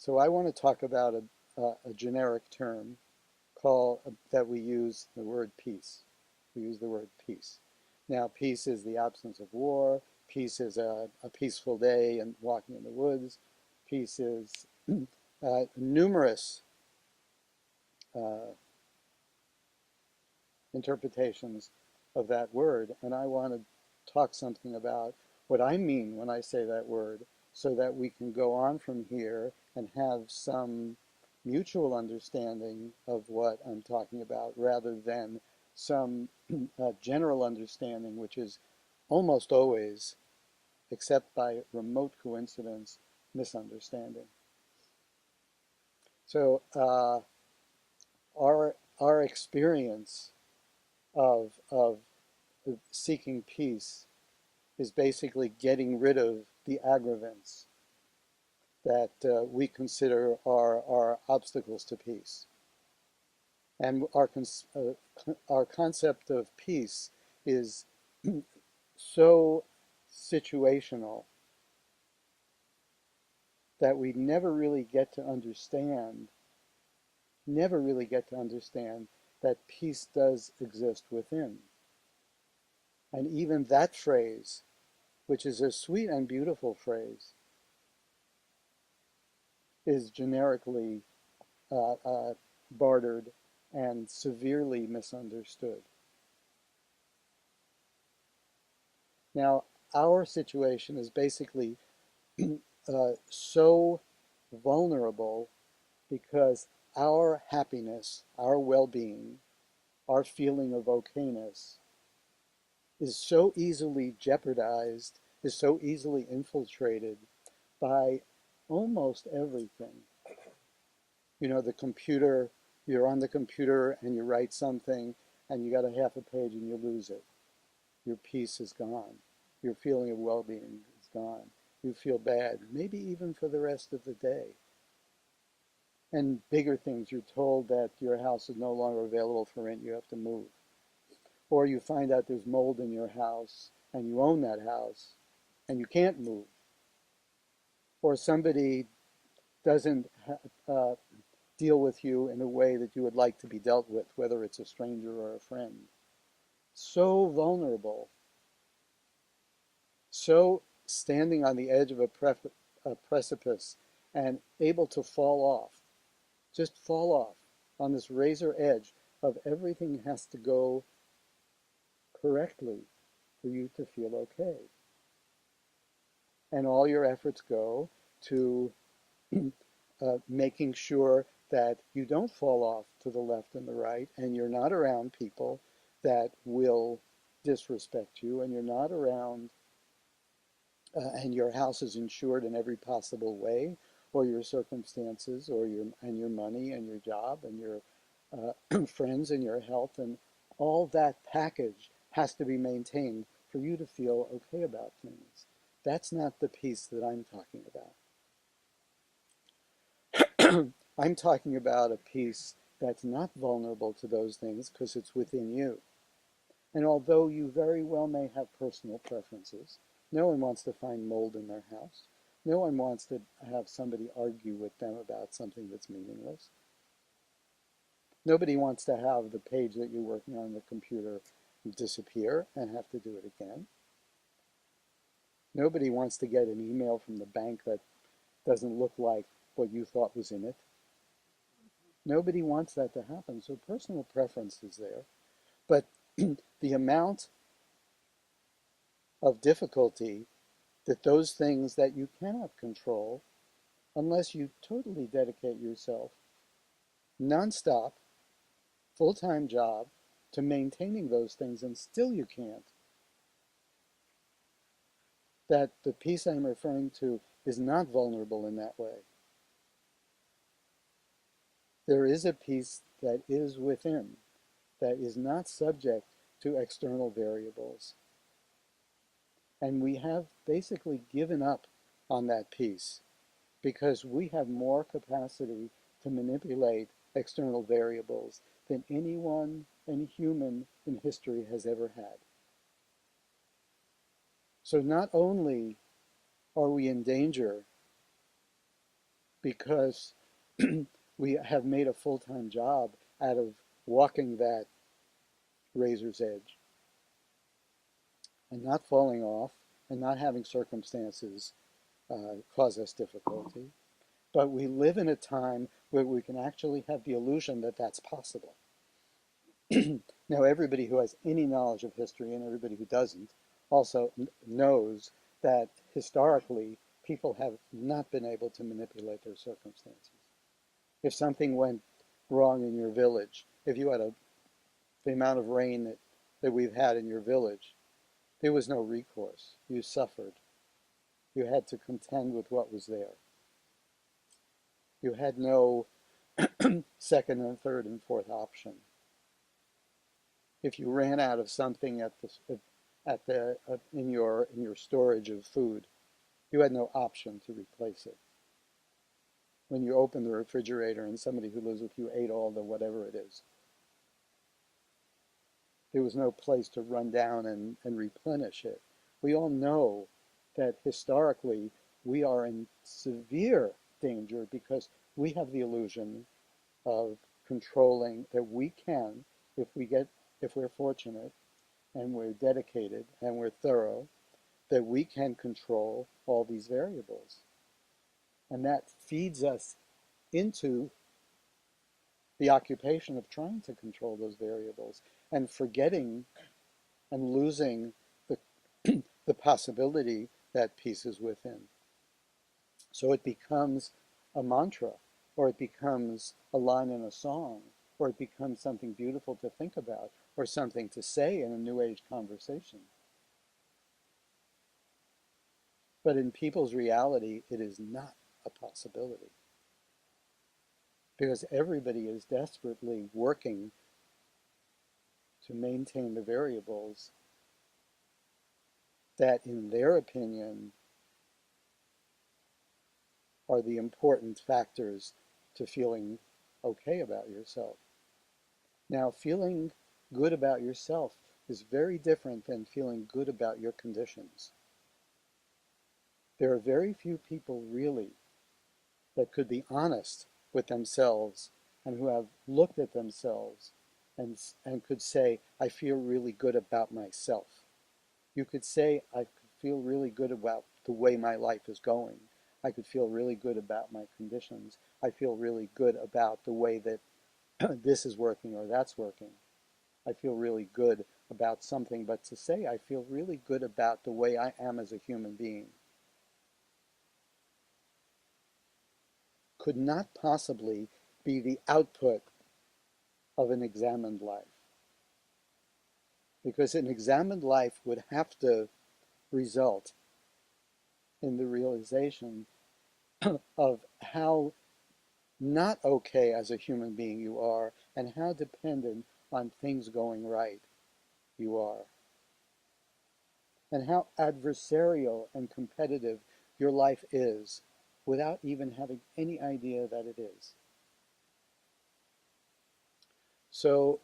So I want to talk about a generic term that we use, the word peace. We use the word peace. Now, peace is the absence of war. Peace is a peaceful day and walking in the woods. Peace is numerous uh, interpretations of that word. And I want to talk something about what I mean when I say that word so that we can go on from here and have some mutual understanding of what I'm talking about rather than some general understanding, which is almost always, except by remote coincidence, misunderstanding. So our experience of seeking peace is basically getting rid of the aggravants that we consider are obstacles to peace. And our concept of peace is so situational that we never really get to understand that peace does exist within. And even that phrase, which is a sweet and beautiful phrase, is generically bartered and severely misunderstood. Now, our situation is basically so vulnerable because our happiness, our well-being, our feeling of okayness is so easily jeopardized, is so easily infiltrated by almost everything. You know, the computer, you're on the computer and you write something and you got a half a page and you lose it. Your peace is gone. Your feeling of well-being is gone. You feel bad, maybe even for the rest of the day. And bigger things, you're told that your house is no longer available for rent, you have to move. Or you find out there's mold in your house and you own that house and you can't move. Or somebody doesn't deal with you in a way that you would like to be dealt with, whether it's a stranger or a friend. So vulnerable, so standing on the edge of a precipice and able to fall off, just fall off on this razor edge of everything has to go correctly for you to feel okay. And all your efforts go to making sure that you don't fall off to the left and the right, and you're not around people that will disrespect you, and you're not around, and your house is insured in every possible way, or your circumstances, or your money, and your job, and your friends, and your health, and all that package has to be maintained for you to feel okay about things. That's not the peace that I'm talking about. I'm talking about a peace that's not vulnerable to those things because it's within you. And although you very well may have personal preferences, no one wants to find mold in their house. No one wants to have somebody argue with them about something that's meaningless. Nobody wants to have the page that you're working on the computer disappear and have to do it again. Nobody wants to get an email from the bank that doesn't look like what you thought was in it. Nobody wants that to happen, so personal preference is there. But the amount of difficulty that those things that you cannot control, unless you totally dedicate yourself nonstop, full-time job to maintaining those things, and still you can't, that the peace I'm referring to is not vulnerable in that way. There is a peace that is within, that is not subject to external variables. And we have basically given up on that peace because we have more capacity to manipulate external variables than anyone, any human in history has ever had. So not only are we in danger because we have made a full-time job out of walking that razor's edge and not falling off and not having circumstances cause us difficulty. But we live in a time where we can actually have the illusion that that's possible. Now, everybody who has any knowledge of history and everybody who doesn't also knows that historically people have not been able to manipulate their circumstances. If something went wrong in your village, if you had the amount of rain that we've had in your village, there was no recourse. You suffered. You had to contend with what was there. You had no second and third and fourth option. If you ran out of something in your storage of food, you had no option to replace it. When you open the refrigerator and somebody who lives with you ate all the whatever it is, there was no place to run down and replenish it. We all know that historically we are in severe danger because we have the illusion of controlling that we can, if we're fortunate and we're dedicated and we're thorough, that we can control all these variables. And that feeds us into the occupation of trying to control those variables and forgetting and losing the, the possibility that peace is within. So it becomes a mantra, or it becomes a line in a song, or it becomes something beautiful to think about, or something to say in a New Age conversation. But in people's reality, it is not a possibility because everybody is desperately working to maintain the variables that, in their opinion, are the important factors to feeling okay about yourself. Now, feeling good about yourself is very different than feeling good about your conditions. There are very few people really that could be honest with themselves and who have looked at themselves and could say, I feel really good about myself. You could say, I could feel really good about the way my life is going. I could feel really good about my conditions. I feel really good about the way that this is working or that's working. I feel really good about something, but to say I feel really good about the way I am as a human being could not possibly be the output of an examined life. Because an examined life would have to result in the realization of how not okay as a human being you are and how dependent on things going right you are, and how adversarial and competitive your life is without even having any idea that it is. So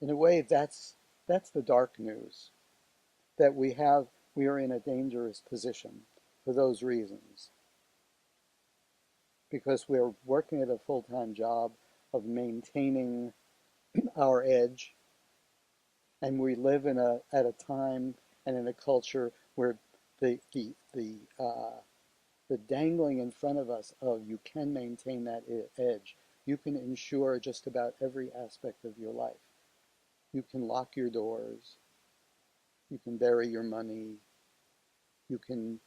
in a way, that's the dark news, that we are in a dangerous position for those reasons, because we're working at a full-time job of maintaining our edge, and we live at a time and in a culture where the the the the dangling in front of us of you can maintain that edge. You can ensure just about every aspect of your life. You can lock your doors. You can bury your money. You can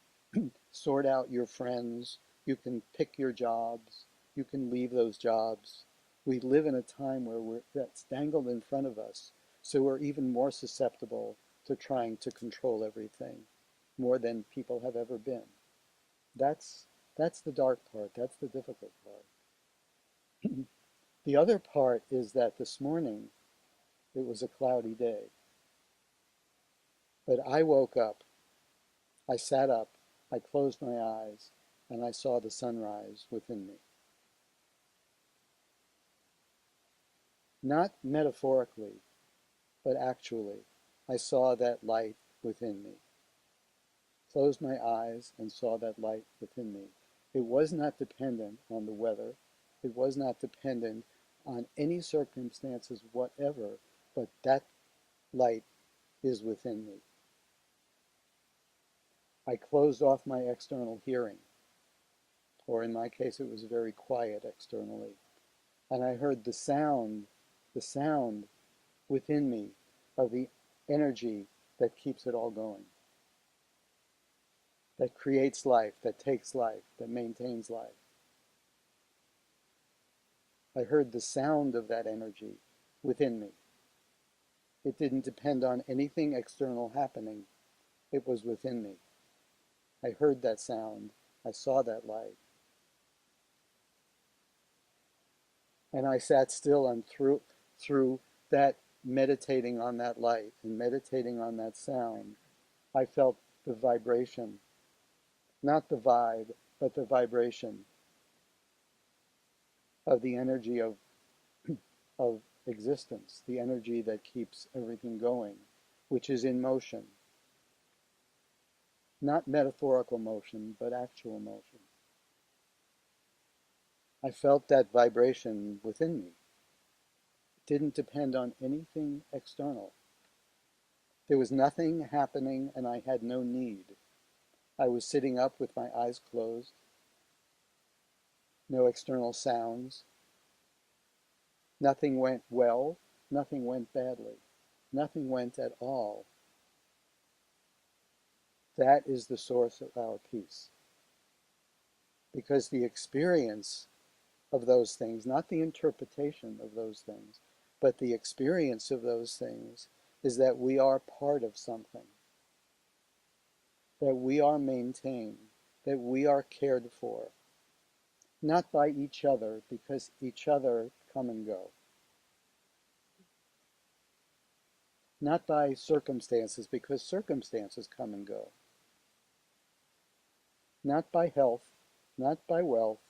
sort out your friends. You can pick your jobs. You can leave those jobs. We live in a time where that's dangled in front of us. So we're even more susceptible to trying to control everything, more than people have ever been. That's that's the dark part. That's the difficult part. The other part is that this morning it was a cloudy day, but I woke up, I sat up, I closed my eyes, and I saw the sunrise within me. Not metaphorically, but actually, I saw that light within me. Closed my eyes and saw that light within me. It was not dependent on the weather. It was not dependent on any circumstances whatever, but that light is within me. I closed off my external hearing, or in my case, it was very quiet externally. And I heard the sound within me of the energy that keeps it all going, that creates life, that takes life, that maintains life. I heard the sound of that energy within me. It didn't depend on anything external happening. It was within me. I heard that sound. I saw that light. And I sat still, and through that, meditating on that light and meditating on that sound, I felt the vibration, not the vibe, but the vibration of the energy of existence, the energy that keeps everything going, which is in motion. Not metaphorical motion, but actual motion. I felt that vibration within me. It didn't depend on anything external. There was nothing happening, and I had no need. I was sitting up with my eyes closed, no external sounds. Nothing went well, nothing went badly, nothing went at all. That is the source of our peace. Because the experience of those things, not the interpretation of those things, but the experience of those things is that we are part of something, that we are maintained, that we are cared for, not by each other, because each other come and go, not by circumstances, because circumstances come and go, not by health, not by wealth,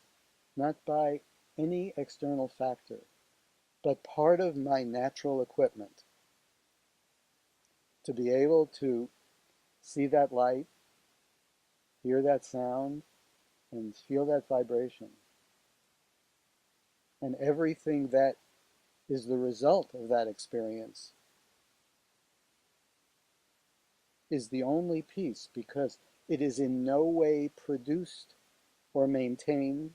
not by any external factor, but part of my natural equipment to be able to see that light, hear that sound, and feel that vibration. And everything that is the result of that experience is the only peace, because it is in no way produced or maintained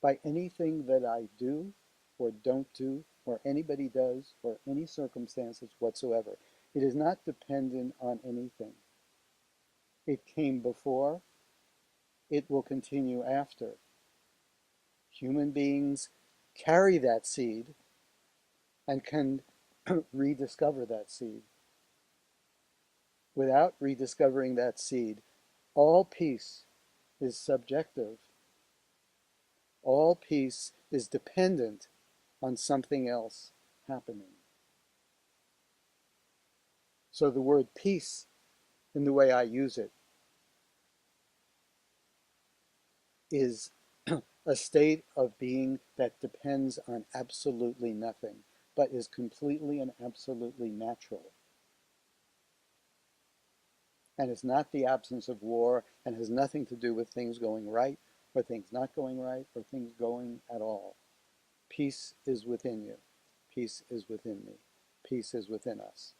by anything that I do or don't do, or anybody does, or any circumstances whatsoever. It is not dependent on anything. It came before, it will continue after. Human beings carry that seed and can rediscover that seed. Without rediscovering that seed, all peace is subjective. All peace is dependent on something else happening. So the word peace, in the way I use it, is a state of being that depends on absolutely nothing, but is completely and absolutely natural. And it's not the absence of war, and has nothing to do with things going right or things not going right or things going at all. Peace is within you. Peace is within me. Peace is within us.